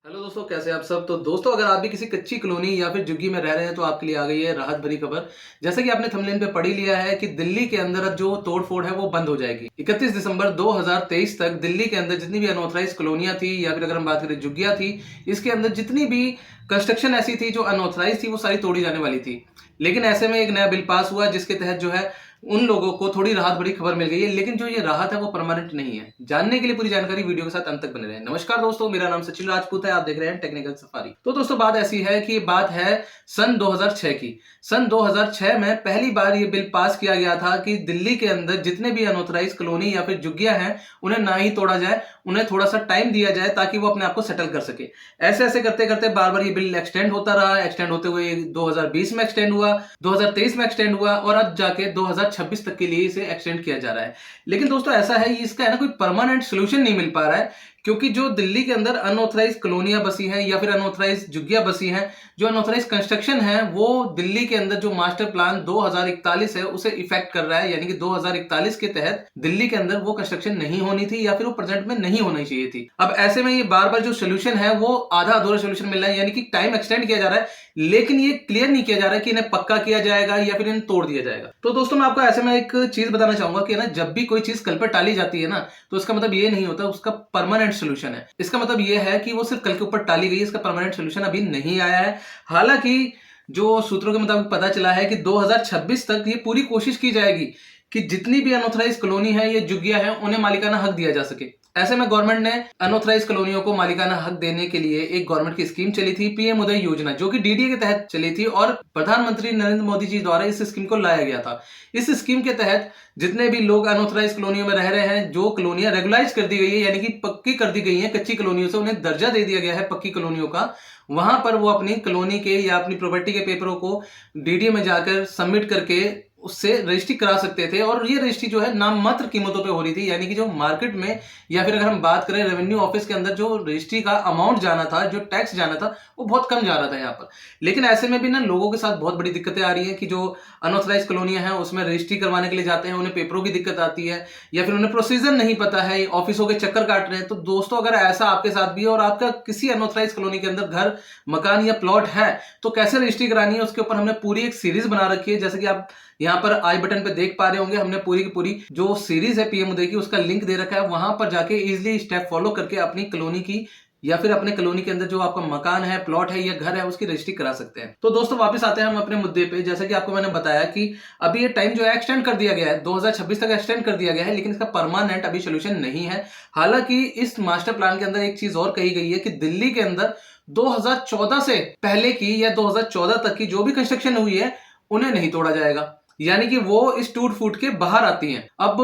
Hello दोस्तों, कैसे हैं आप सब। तो दोस्तों, अगर आप भी किसी कच्ची कॉलोनी या फिर झुग्गी में रह रहे हैं तो आपके लिए आ गई है राहत भरी खबर। जैसा कि आपने थंबनेल पे पढ़ ही लिया है कि दिल्ली के अंदर अब जो तोड़फोड़ है वो बंद हो जाएगी। 31 दिसंबर 2023 तक दिल्ली के अंदर जितनी भी अनऑथराइज कॉलोनियां थी या फिर अगर हम बात करें झुग्गियां थी, इसके अंदर जितनी भी कंस्ट्रक्शन ऐसी थी जो अनऑथराइज थी वो सारी तोड़ी जाने वाली थी। लेकिन ऐसे में एक नया बिल पास हुआ जिसके तहत जो है उन लोगों को थोड़ी राहत भरी खबर मिल गई है। लेकिन जो ये राहत है वो परमानेंट नहीं है। जानने के लिए पूरी जानकारी वीडियो के साथ अंत तक बने रहें। नमस्कार दोस्तों, मेरा नाम सचिन राजपूत है, आप देख रहे हैं टेक्निकल सफारी। तो दोस्तों, बात ऐसी है कि बात है सन 2006 की। सन 2006 में पहली बार ये बिल पास किया गया था कि दिल्ली के अंदर जितने भी अनऑथराइज कॉलोनी या फिर झुग्गियां हैं उन्हें ना ही तोड़ा जाए, उन्हें थोड़ा सा टाइम दिया जाए ताकि वो अपने आप को सेटल कर सके। ऐसे ऐसे करते करते बार बार ये बिल एक्सटेंड होता रहा। एक्सटेंड होते हुए 2020 में एक्सटेंड हुआ, 2023 में एक्सटेंड हुआ और अब जाके 2026 तक के लिए इसे एक्सटेंड किया जा रहा है। लेकिन दोस्तों, ऐसा है इसका है ना कोई परमानेंट सोल्यूशन नहीं मिल पा रहा है, क्योंकि जो दिल्ली के अंदर अनऑथराइज कॉलोनियां बसी हैं या फिर अनऑथराइज झुग्गियां बसी हैं, जो अनऑथराइज कंस्ट्रक्शन है वो दिल्ली के अंदर जो मास्टर प्लान 2041 है उसे इफेक्ट कर रहा है। यानी कि 2041 के तहत दिल्ली के अंदर वो कंस्ट्रक्शन नहीं होनी थी या फिर वो प्रेजेंट में नहीं होनी चाहिए थी। अब ऐसे में ये बार बार जो सोल्यूशन है वो आधा अधूरा सोल्यूशन मिल रहा है, यानी कि टाइम एक्सटेंड किया जा रहा है लेकिन ये क्लियर नहीं किया जा रहा है कि इन्हें पक्का किया जाएगा या फिर इन्हें तोड़ दिया जाएगा। तो दोस्तों, मैं आपको ऐसे में एक चीज बताना चाहूंगा कि ना, जब भी कोई चीज कल पर टाली जाती है ना, तो इसका मतलब ये नहीं होता उसका परमानेंट सोल्यूशन है। इसका मतलब ये है कि वो सिर्फ कल के ऊपर टाली गई है, इसका परमानेंट सोल्यूशन अभी नहीं आया है। हालांकि जो सूत्रों के मुताबिक पता चला है कि 2026 तक ये पूरी कोशिश की जाएगी कि जितनी भी अनऑथराइज कॉलोनी है या झुग्गियां हैं उन्हें मालिकाना हक दिया जा सके। ऐसे में गवर्नमेंट ने अनऑथराइज कॉलोनियों को मालिकाना हक देने के लिए एक गवर्नमेंट की स्कीम चली थी, पीएम उदय योजना, जो कि डीडीए के तहत चली थी और प्रधानमंत्री नरेंद्र मोदी जी द्वारा इस स्कीम को लाया गया था। इस स्कीम के तहत जितने भी लोग अनऑथराइज कॉलोनियों में रह रहे हैं, जो कॉलोनियां रेगुलाइज कर दी गई है यानी कि पक्की कर दी गई है, कच्ची कॉलोनियों से उन्हें दर्जा दे दिया गया है पक्की कॉलोनियों का, वहां पर वो अपनी कॉलोनी के या अपनी प्रॉपर्टी के पेपरों को डीडीए में जाकर सबमिट करके उससे रजिस्ट्री करा सकते थे। और ये रजिस्ट्री जो है नाम मात्र कीमतों पे हो रही थी, यानी कि जो मार्केट में या फिर अगर हम बात करें रेवेन्यू ऑफिस के अंदर जो रजिस्ट्री का अमाउंट जाना था, जो टैक्स जाना था, वो बहुत कम जा रहा था यहाँ पर। लेकिन ऐसे में भी ना लोगों के साथ बहुत बड़ी दिक्कतें आ रही है कि जो अनऑथराइज कॉलोनियां हैं उसमें रजिस्ट्री करवाने के लिए जाते हैं, उन्हें पेपरों की दिक्कत आती है या फिर उन्हें प्रोसीजर नहीं पता है, ऑफिसों के चक्कर काट रहे हैं। तो दोस्तों, अगर ऐसा आपके साथ भी है और आपका किसी अनऑथराइज कॉलोनी के अंदर घर, मकान या प्लॉट है, तो कैसे रजिस्ट्री करानी है उसके ऊपर हमने पूरी एक सीरीज बना रखी है। जैसे कि आप यहाँ पर आई बटन पे देख पा रहे होंगे, हमने पूरी की पूरी जो सीरीज है पीएम उदय की उसका लिंक दे रखा है। वहां पर जाके इजीली स्टेप फॉलो करके अपनी कॉलोनी की या फिर अपने कॉलोनी के अंदर जो आपका मकान है, प्लॉट है या घर है उसकी रजिस्ट्री करा सकते हैं। तो दोस्तों, वापस आते हैं हम अपने मुद्दे पे। जैसा कि आपको मैंने बताया कि अभी ये टाइम जो है एक्सटेंड कर दिया गया है, 2026 तक एक्सटेंड कर दिया गया है, लेकिन इसका परमानेंट अभी सोल्यूशन नहीं है। हालांकि इस मास्टर प्लान के अंदर एक चीज और कही गई है कि दिल्ली के अंदर 2014 से पहले की या 2014 तक की जो भी कंस्ट्रक्शन हुई है उन्हें नहीं तोड़ा जाएगा, यानी कि वो इस टूट फूट के बाहर आती हैं। अब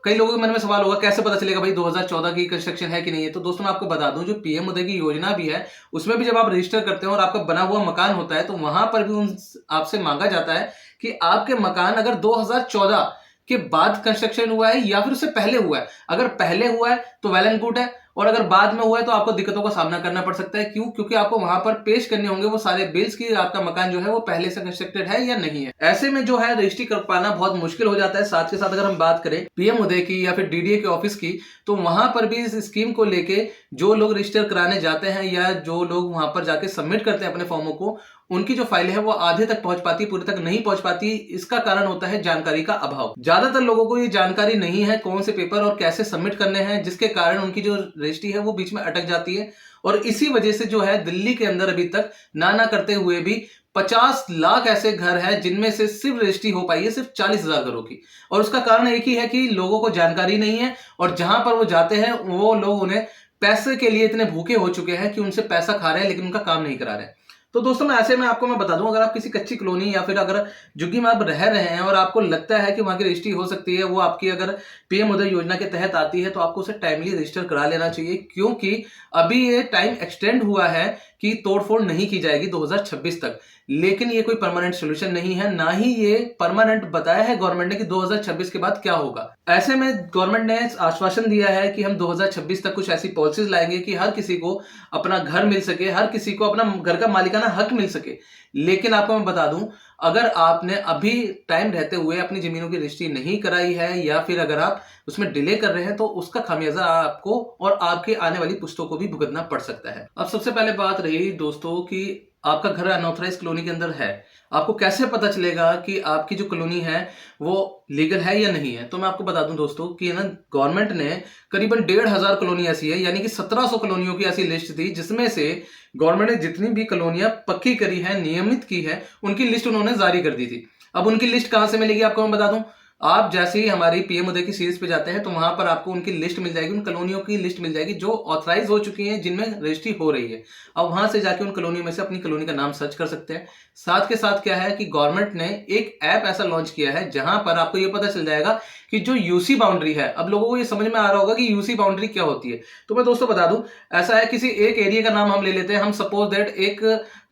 कई लोगों के मन में सवाल होगा कैसे पता चलेगा भाई 2014 की कंस्ट्रक्शन है कि नहीं है। तो दोस्तों, मैं आपको बता दूं, जो पीएम उदय की योजना भी है उसमें भी जब आप रजिस्टर करते हैं और आपका बना हुआ मकान होता है तो वहां पर भी आपसे मांगा जाता है कि आपके मकान अगर 2014 के बाद कंस्ट्रक्शन हुआ है या फिर उससे पहले हुआ है। अगर पहले हुआ है तो वेल एंड गुड है, और अगर बाद में हुआ है तो आपको दिक्कतों का सामना करना पड़ सकता है। क्यों? क्योंकि आपको वहां पर पेश करने होंगे वो सारे बिल्स कि आपका मकान जो है वो पहले से कंस्ट्रक्टेड है या नहीं है। ऐसे में जो है रजिस्ट्री कर पाना बहुत मुश्किल हो जाता है। साथ के साथ अगर हम बात करें पीएम उदय की या फिर डीडीए के ऑफिस की, तो वहां पर भी इस स्कीम को लेके जो लोग रजिस्टर कराने जाते हैं या जो लोग वहां पर जाके सबमिट करते हैं अपने फॉर्मों को, उनकी जो फाइल है वो आधे तक पहुंच पाती, पूरे तक नहीं पहुंच पाती। इसका कारण होता है जानकारी का अभाव। ज्यादातर लोगों को ये जानकारी नहीं है कौन से पेपर और कैसे सबमिट करने हैं, जिसके कारण उनकी जो रजिस्ट्री है वो बीच में अटक जाती है। और इसी वजह से जो है दिल्ली के अंदर अभी तक ना करते हुए भी 50 लाख ऐसे घर हैं जिनमें से सिर्फ रजिस्ट्री हो पाई है सिर्फ 40,000 घरों की। और उसका कारण एक ही है कि लोगों को जानकारी नहीं है, और जहां पर वो जाते हैं वो लोग उन्हें पैसे के लिए इतने भूखे हो चुके हैं कि उनसे पैसा खा रहे हैं लेकिन उनका काम नहीं करा रहे हैं। तो दोस्तों, मैं ऐसे में आपको मैं बता दूं, अगर आप किसी कच्ची कॉलोनी या फिर अगर झुग्गी में आप रह रहे हैं और आपको लगता है कि वहां की रजिस्ट्री हो सकती है, वो आपकी अगर पीएम उदय योजना के तहत आती है, तो आपको उसे टाइमली रजिस्टर करा लेना चाहिए, क्योंकि अभी ये टाइम एक्सटेंड हुआ है कि तोड़फोड़ नहीं की जाएगी 2026 तक। लेकिन ये कोई परमानेंट सोल्यूशन नहीं है, ना ही ये परमानेंट बताया है गवर्नमेंट ने कि 2026 के बाद क्या होगा। ऐसे में गवर्नमेंट ने आश्वासन दिया है कि हम 2026 तक कुछ ऐसी पॉलिसीज लाएंगे कि हर किसी को अपना घर मिल सके, हर किसी को अपना घर का मालिकाना मालिकाना हक मिल सके। लेकिन आपको मैं बता दूं, अगर आपने अभी टाइम रहते हुए अपनी जमीनों की रजिस्ट्री नहीं कराई है या फिर अगर आप उसमें डिले कर रहे हैं तो उसका खामियाजा आपको और आपके आने वाली पुश्तों को भी भुगतना पड़ सकता है। अब सबसे पहले बात रही दोस्तों कि आपका घर अनऑथराइज कॉलोनी के अंदर है, आपको कैसे पता चलेगा कि आपकी जो कॉलोनी है वो लीगल है या नहीं है? तो मैं आपको बता दूं दोस्तों कि ना गवर्नमेंट ने करीबन 1,500 कॉलोनी ऐसी है, यानी कि 1700 कॉलोनियों की ऐसी लिस्ट थी जिसमें से गवर्नमेंट ने जितनी भी कॉलोनियां पक्की करी है, नियमित की है, उनकी लिस्ट उन्होंने जारी कर दी थी। अब उनकी लिस्ट कहां से मिलेगी आपको मैं बता दूं। आप जैसे ही हमारी पीएम उदय की सीरीज पे जाते हैं तो वहां पर आपको उनकी लिस्ट मिल जाएगी, उन कॉलोनियों की लिस्ट मिल जाएगी जो ऑथराइज हो चुकी हैं, जिनमें रजिस्ट्री हो रही है। अब वहां से जाके उन कॉलोनियों में से अपनी कॉलोनी का नाम सर्च कर सकते हैं। साथ के साथ क्या है कि गवर्नमेंट ने एक ऐप ऐसा लॉन्च किया है जहां पर आपको ये पता चल जाएगा कि जो यूसी बाउंड्री है, अब लोगों को ये समझ में आ रहा होगा कि यूसी बाउंड्री क्या होती है। तो मैं दोस्तों बता दूं, ऐसा है किसी एक एरिया का नाम हम ले लेते हैं, हम सपोज दैट एक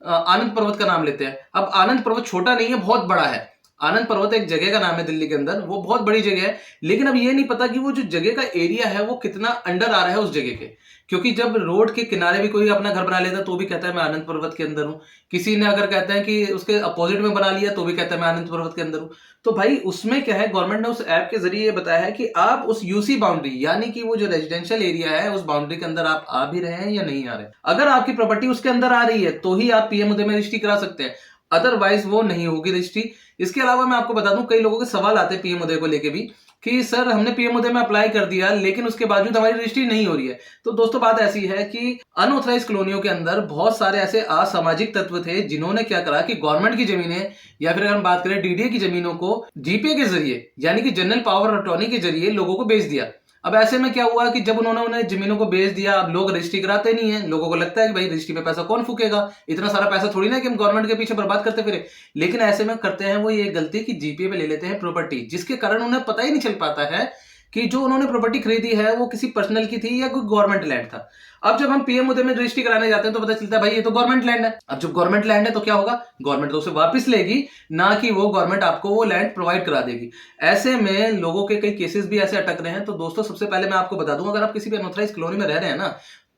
आनंद पर्वत का नाम लेते हैं। अब आनंद पर्वत छोटा नहीं है, बहुत बड़ा है। आनंद पर्वत एक जगह का नाम है दिल्ली के अंदर, वो बहुत बड़ी जगह है, लेकिन अब ये नहीं पता कि वो जो जगह का एरिया है वो कितना अंडर आ रहा है उस जगह के। क्योंकि जब रोड के किनारे भी कोई अपना घर बना लेता है तो भी कहता है मैं आनंद पर्वत के अंदर हूं। किसी ने अगर कहता है कि उसके अपोजिट में बना लिया तो भी कहता है मैं आनंद पर्वत के अंदर हूं। तो भाई उसमें क्या है, गवर्नमेंट ने उस ऐप के जरिए बताया है कि आप उस यूसी बाउंड्री यानी कि वो जो रेजिडेंशियल एरिया है उस बाउंड्री के अंदर आप आ भी रहे हैं या नहीं आ रहे। अगर आपकी प्रॉपर्टी उसके अंदर आ रही है तो ही आप पीएम उदय में रजिस्ट्री करा सकते हैं, अदरवाइज वो नहीं होगी रजिस्ट्री। इसके अलावा मैं आपको बता दूं, कई लोगों के सवाल आते हैं पीएम उदय को लेके भी कि सर हमने पीएम उदय में अप्लाई कर दिया लेकिन उसके बावजूद हमारी रजिस्ट्री नहीं हो रही है। तो दोस्तों बात ऐसी है कि अनऑथराइज कॉलोनियों के अंदर बहुत सारे ऐसे असामाजिक तत्व थे जिन्होंने क्या करा कि गवर्नमेंट की जमीनें या फिर अगर हम बात करें डीडीए की जमीनों को जीपीए के जरिए यानी कि जनरल पावर अटॉर्नी के जरिए लोगों को बेच दिया। अब ऐसे में क्या हुआ कि जब उन्होंने उन्हें जमीनों को बेच दिया, अब लोग रजिस्ट्री कराते नहीं है। लोगों को लगता है कि भाई रजिस्ट्री में पैसा कौन फूकेगा, इतना सारा पैसा थोड़ी ना कि हम गवर्नमेंट के पीछे बर्बाद करते फिरे। लेकिन ऐसे में करते हैं वो ये गलती कि जीपीए पे ले लेते हैं प्रॉपर्टी, जिसके कारण उन्हें पता ही नहीं चल पाता है कि जो उन्होंने प्रॉपर्टी खरीदी है वो किसी पर्सनल की थी या कोई गवर्नमेंट लैंड था। अब जब हम पीएम उदय में रजिस्ट्री कराने जाते हैं तो पता चलता है भाई ये तो गवर्नमेंट लैंड है। अब जब गवर्नमेंट लैंड है तो क्या होगा, गवर्नमेंट तो उसे वापस लेगी, ना कि वो गवर्नमेंट आपको वो लैंड प्रोवाइड करा देगी। ऐसे में लोगों के कई केसेस भी ऐसे अटक रहे हैं। तो दोस्तों सबसे पहले मैं आपको बता दूं, अगर आप किसी भी अनऑथराइज कॉलोनी में रह रहे हैं ना,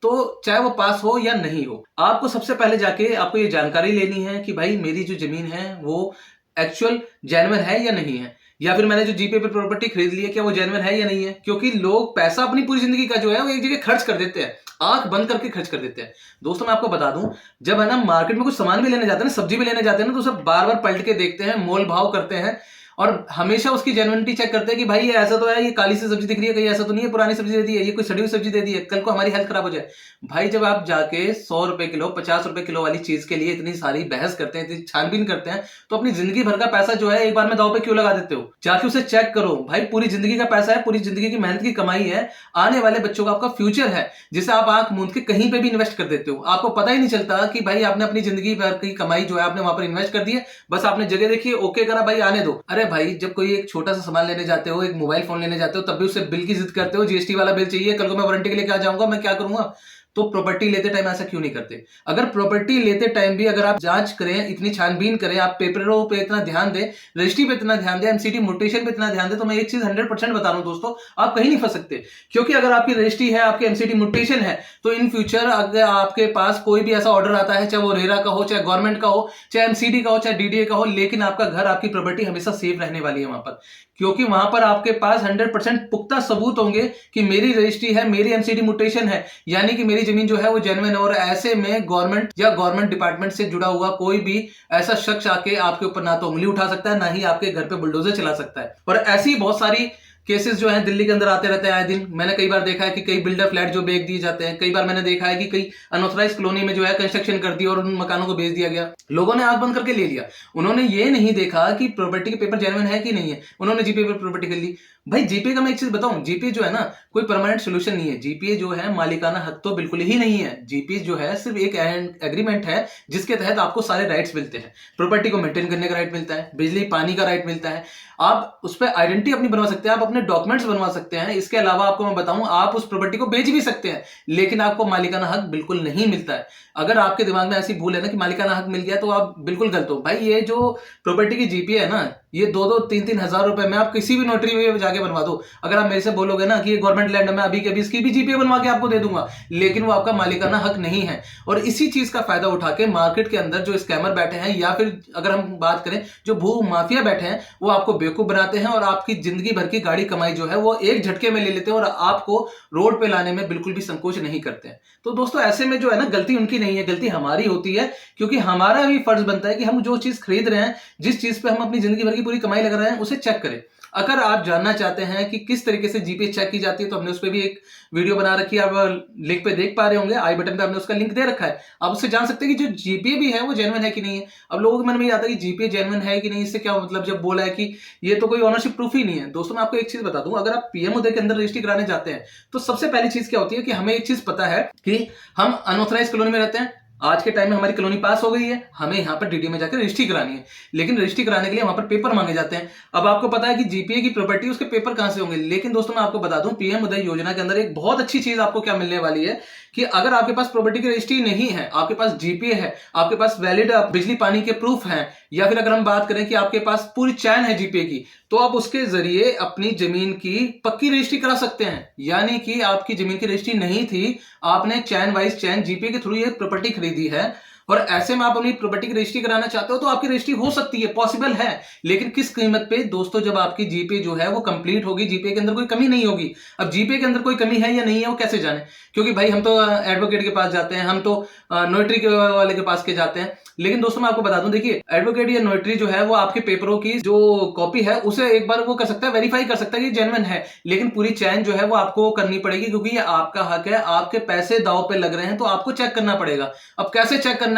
तो चाहे वो पास हो या नहीं हो, आपको सबसे पहले जाके आपको ये जानकारी लेनी है कि भाई मेरी जो जमीन है वो एक्चुअल जेन्युइन है या नहीं है, या फिर मैंने जो जीपे पे प्रॉपर्टी खरीद ली है क्या वो जेन्युइन है या नहीं है। क्योंकि लोग पैसा अपनी पूरी जिंदगी का जो है वो एक जगह खर्च कर देते हैं, आंख बंद करके खर्च कर देते हैं। दोस्तों मैं आपको बता दूं, जब है ना मार्केट में कुछ सामान भी लेने जाते हैं ना, सब्जी भी लेने जाते हैं ना, तो सब बार बार पलट के देखते हैं, मोल भाव करते हैं और हमेशा उसकी जेन्युइनिटी चेक करते हैं कि भाई ये ऐसा तो है, ये काली सी सब्जी दिख रही है, कहीं ऐसा तो नहीं है पुरानी सब्जी दे दी है, ये कोई सड़ी हुई सब्जी दे दी है, कल को हमारी हेल्थ खराब हो जाए। भाई जब आप जाके 100 रुपए किलो 50 रुपए किलो वाली चीज के लिए इतनी सारी बहस करते हैं, इतनी छानबीन करते हैं, तो अपनी जिंदगी भर का पैसा जो है एक बार में दांव पे क्यों लगा देते हो? जाके उसे चेक करो। भाई पूरी जिंदगी का पैसा है, पूरी जिंदगी की मेहनत की कमाई है, आने वाले बच्चों का आपका फ्यूचर है, जिसे आप आंख मूंद के कहीं पे भी इन्वेस्ट कर देते हो। आपको पता ही नहीं चलता कि भाई आपने अपनी जिंदगी भर की कमाई जो है आपने वहां पर इन्वेस्ट कर दी है, बस आपने जगह देखी, ओके करा, भाई आने दो। अरे भाई जब कोई एक छोटा सा सामान लेने जाते हो, एक मोबाइल फोन लेने जाते हो, तब भी उससे बिल की जिद करते हो, जीएसटी वाला बिल चाहिए, कल को मैं वारंटी के लिए क्या जाऊंगा, मैं क्या करूंगा। तो प्रॉपर्टी लेते टाइम ऐसा क्यों नहीं करते? अगर प्रॉपर्टी लेते टाइम भी अगर आप जांच करें, इतनी छानबीन करें, आप पेपरों पे इतना ध्यान दें, रजिस्ट्री पे इतना ध्यान दें, एमसीडी म्यूटेशन पे इतना ध्यान दें, तो मैं एक चीज 100% बता रहा हूं दोस्तों, आप कहीं नहीं फंस सकते। क्योंकि अगर आपकी रजिस्ट्री है, आपके एमसीडी म्यूटेशन है, तो इन फ्यूचर अगर आपके पास कोई भी ऐसा ऑर्डर आता है, चाहे वो रेरा का हो, चाहे गवर्नमेंट का हो, चाहे एमसीडी का हो, चाहे डीडीए का हो, लेकिन आपका घर, आपकी प्रॉपर्टी हमेशा सेफ रहने वाली है वहां पर। क्योंकि वहां पर आपके पास 100% पुख्ता सबूत होंगे कि मेरी रजिस्ट्री है, मेरी एमसीडी म्यूटेशन है, यानी कि मेरी जमीन जो है वो जेन्युइन। और ऐसे में गवर्नमेंट या गवर्नमेंट डिपार्टमेंट से जुड़ा हुआ कोई भी ऐसा शख्स आके आपके ऊपर ना तो उंगली उठा सकता है, ना ही आपके घर पे बुलडोजर चला सकता है। और ऐसी बहुत सारी केसेस जो हैं दिल्ली के अंदर आते रहते हैं आए दिन। मैंने कई बार देखा है कि कई बिल्डर फ्लैट जो बेच दिए जाते हैं, कई बार मैंने देखा है कि कई अनऑथराइज कॉलोनी में जो है कंस्ट्रक्शन कर दी और उन मकानों को बेच दिया गया। लोगों ने आंख बंद करके ले लिया, उन्होंने ये नहीं देखा कि प्रॉपर्टी के पेपर जेन्युइन है कि नहीं है, उन्होंने जीपे पर प्रॉपर्टी कर ली। भाई जीपे का मैं एक चीज बताऊं, जीपे जो है ना कोई परमानेंट सोल्यूशन नहीं है। जीपे जो है मालिकाना हक तो बिल्कुल ही नहीं है। जीपे जो है सिर्फ एक एग्रीमेंट है जिसके तहत आपको सारे राइट्स मिलते हैं। प्रॉपर्टी को मेंटेन करने का राइट मिलता है, बिजली पानी का राइट मिलता है, आप उस पर आइडेंटिटी अपनी बनवा सकते हैं, आप अपने डॉक्यूमेंट्स बनवा सकते हैं। इसके अलावा आपको मैं बताऊं, आप उस प्रॉपर्टी को बेच भी सकते हैं, लेकिन आपको मालिकाना हक बिल्कुल नहीं मिलता है। अगर आपके दिमाग में ऐसी भूल है ना कि मालिकाना हक मिल गया तो आप बिल्कुल गलत हो। भाई ये जो प्रॉपर्टी की जीपे है ना, ये 2-2, 3-3 हजार रुपए में आप किसी भी नोटरी में जाके बनवा दो। अगर आप मेरे से बोलोगे ना कि ये गवर्नमेंट लैंड में अभी के अभी इसकी भी जीपीए बनवा के आपको दे दूंगा, लेकिन वो आपका मालिकाना हक नहीं है। और इसी चीज का फायदा उठा के मार्केट के अंदर जो स्कैमर बैठे हैं, या फिर अगर हम बात करें जो भू माफिया बैठे हैं, वो आपको बेवकूफ बनाते हैं और आपकी जिंदगी भर की गाड़ी कमाई जो है वो एक झटके में ले लेते हैं और आपको रोड पे लाने में बिल्कुल भी संकोच नहीं करते हैं। तो दोस्तों ऐसे में जो है ना, गलती उनकी नहीं है, गलती हमारी होती है, क्योंकि हमारा भी फर्ज बनता है कि हम जो चीज खरीद रहे हैं, जिस चीज पे हम अपनी जिंदगी भर की पूरी कमाई लगा रहे हैं, उसे चेक करें। अगर आप जानना चाहते हैं कि किस तरीके से जीपीए चेक की जाती है, तो हमने उस पर भी एक वीडियो बना रखी है, आप लिंक पे देख पा रहे होंगे, आई बटन पे हमने उसका लिंक दे रखा है। आप उससे जान सकते हैं कि जो जीपीए भी है वो जेन्युइन है कि नहीं है। अब लोगों के मन में ये आता है कि जीपीए जेन्युइन है कि नहीं, इससे क्या मतलब जब बोला है कि ये तो कोई ऑनरशिप प्रूफ ही नहीं है। दोस्तों मैं आपको एक चीज बता दूं, अगर आप पीएम उदय के अंदर रजिस्ट्री कराने जाते हैं, तो सबसे पहली चीज क्या होती है कि हमें एक चीज पता है कि हम अनऑथराइज कॉलोनी में रहते हैं। आज के टाइम में हमारी कॉलोनी पास हो गई है, हमें यहाँ पर डीडी में जाकर रजिस्ट्री करानी है, लेकिन रजिस्ट्री कराने के लिए वहां पर पेपर मांगे जाते हैं। अब आपको पता है कि जीपीए की प्रॉपर्टी, उसके पेपर कहां से होंगे। लेकिन दोस्तों मैं आपको बता दूं, पीएम उदय योजना के अंदर एक बहुत अच्छी चीज आपको क्या मिलने वाली है कि अगर आपके पास प्रॉपर्टी की रजिस्ट्री नहीं है, आपके पास जीपीए है, आपके पास वैलिड बिजली पानी के प्रूफ हैं, या फिर अगर हम बात करें कि आपके पास पूरी चैन है जीपीए की, तो आप उसके जरिए अपनी जमीन की पक्की रजिस्ट्री करा सकते हैं। यानी कि आपकी जमीन की रजिस्ट्री नहीं थी, आपने चैन वाइज चैन जीपीए के थ्रू ये प्रॉपर्टी खरीदी है, और ऐसे में आप अपनी प्रॉपर्टी की रजिस्ट्री कराना चाहते हो, तो आपकी रजिस्ट्री हो सकती है, पॉसिबल है। लेकिन किस कीमत पे दोस्तों, जब आपकी जीपीए जो है वो कंप्लीट होगी, जीपीए के अंदर कोई कमी नहीं होगी। अब जीपीए के अंदर कोई कमी है या नहीं है वो कैसे जाने, क्योंकि भाई हम तो एडवोकेट के पास जाते हैं, हम तो नोटरी वाले के पास के जाते हैं। लेकिन दोस्तों मैं आपको बता दूं, देखिए एडवोकेट या नोटरी जो है वो आपके पेपरों की जो कॉपी है उसे एक बार वो कर सकता है, वेरीफाई कर सकता है कि जेन्युइन है, लेकिन पूरी चैन जो है वो आपको करनी पड़ेगी, क्योंकि ये आपका हक है। आपके पैसे दांव पे लग रहे हैं तो आपको चेक करना पड़ेगा। अब कैसे चेक करना है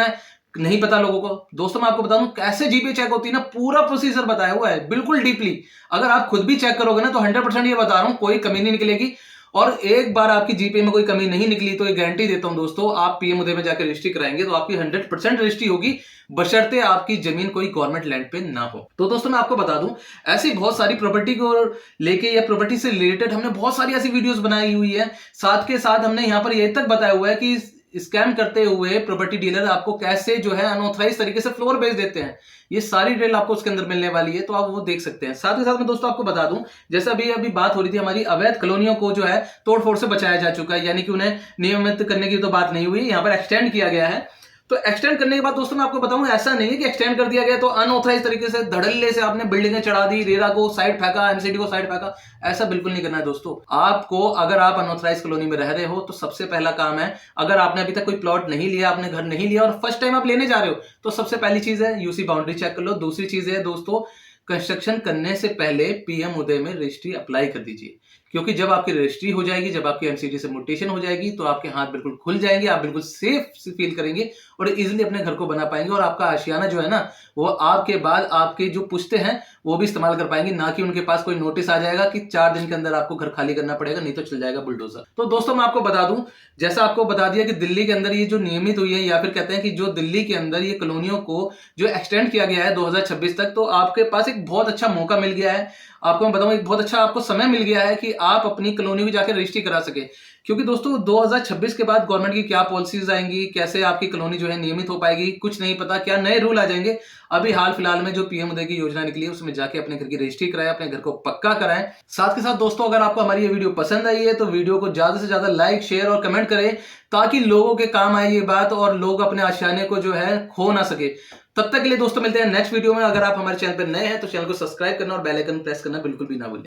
नहीं पता लोगों को। दोस्तों मैं आपको बता दूं कैसे जीपीए चेक होती है ना, पूरा प्रोसीजर बताया हुआ है बिल्कुल डीपली। अगर आप खुद भी चेक करोगे ना तो 100% ये बता रहा हूं कोई कमी नहीं निकलेगी। और एक बार आपकी जीपीए में कोई कमी नहीं निकली तो ये गारंटी देता हूं दोस्तों, आप पीएम उदय में जाकर रजिस्ट्री कराएंगे तो आपकी 100% रजिस्ट्री होगी, बशर्ते आपकी जमीन कोई गवर्नमेंट लैंड पे ना हो। तो दोस्तों मैं आपको बता दूं, ऐसी बहुत सारी प्रॉपर्टी को लेके या प्रॉपर्टी से रिलेटेड हमने बहुत सारी ऐसी वीडियोस बनाई हुई है। साथ के साथ हमने यहां पर ये तक बताया हुआ है कि स्कैम करते हुए प्रॉपर्टी डीलर आपको कैसे जो है अनऑथराइज तरीके से फ्लोर बेच देते हैं। ये सारी डिटेल आपको उसके अंदर मिलने वाली है, तो आप वो देख सकते हैं। साथ ही साथ में दोस्तों आपको बता दूं, जैसे अभी बात हो रही थी हमारी अवैध कॉलोनियों को जो है तोड़फोड़ से बचाया जा चुका है, यानी कि उन्हें नियमित करने की तो बात नहीं हुई, यहाँ पर एक्सटेंड किया गया है। तो एक्सटेंड करने के बाद दोस्तों मैं आपको बताऊं, ऐसा नहीं है कि एक्सटेंड कर दिया गया तो अनऑथराइज तरीके से धड़ल्ले से आपने बिल्डिंगें चढ़ा दी, रेरा को साइड फेंका, एमसीडी को साइड फेंका। ऐसा बिल्कुल नहीं करना है दोस्तों। आपको अगर आप अनऑथराइज कॉलोनी में रह रहे हो तो सबसे पहला काम है, अगर आपने अभी तक कोई प्लॉट नहीं लिया, आपने घर नहीं लिया और फर्स्ट टाइम आप लेने जा रहे हो, तो सबसे पहली चीज है यूसी बाउंड्री चेक कर लो। दूसरी चीज है दोस्तों, कंस्ट्रक्शन करने से पहले पीएम उदय में रजिस्ट्री अप्लाई कर दीजिए, क्योंकि जब आपकी रजिस्ट्री हो जाएगी, जब आपकी एमसीडी से म्यूटेशन हो जाएगी, तो आपके हाथ बिल्कुल खुल जाएंगे, आप बिल्कुल सेफ फील करेंगे और इजीली अपने घर को बना पाएंगे। और आपका आशियाना जो है ना, वो आपके बाद आपके जो पुश्ते हैं वो भी इस्तेमाल कर पाएंगे, ना कि उनके पास कोई नोटिस आ जाएगा कि 4 दिन के अंदर आपको घर खाली करना पड़ेगा, नहीं तो चल जाएगा बुलडोजर। तो दोस्तों मैं आपको बता दूं, जैसा आपको बता दिया कि दिल्ली के अंदर ये जो नियमित हुई है, या फिर कहते हैं कि जो दिल्ली के अंदर ये कॉलोनियों को जो एक्सटेंड किया गया है 2026 तक, तो आपके पास एक बहुत अच्छा मौका मिल गया है। आपको मैं बताऊं, एक बहुत अच्छा आपको समय मिल गया है कि आप अपनी कॉलोनी में जाकर रजिस्ट्री करा सके। क्योंकि दोस्तों 2026 के बाद गवर्नमेंट की क्या पॉलिसीज आएंगी, कैसे आपकी कॉलोनी जो है नियमित हो पाएगी, कुछ नहीं पता, क्या नए रूल आ जाएंगे। अभी हाल फिलहाल में जो पीएम उदय की योजना निकली है उसमें जाके अपने घर की रजिस्ट्री कराएं, अपने घर को पक्का कराएं। साथ के साथ दोस्तों अगर आपको हमारी ये वीडियो पसंद आई है तो वीडियो को ज्यादा से ज्यादा लाइक, शेयर और कमेंट करें, ताकि लोगों के काम आए ये बात और लोग अपने आशियाने को जो है खो ना सके। तब तक के लिए दोस्तों मिलते हैं नेक्स्ट वीडियो में। अगर आप हमारे चैनल पर नए हैं तो चैनल को सब्सक्राइब करना और बेल आइकन प्रेस करना बिल्कुल भी ना भूलें।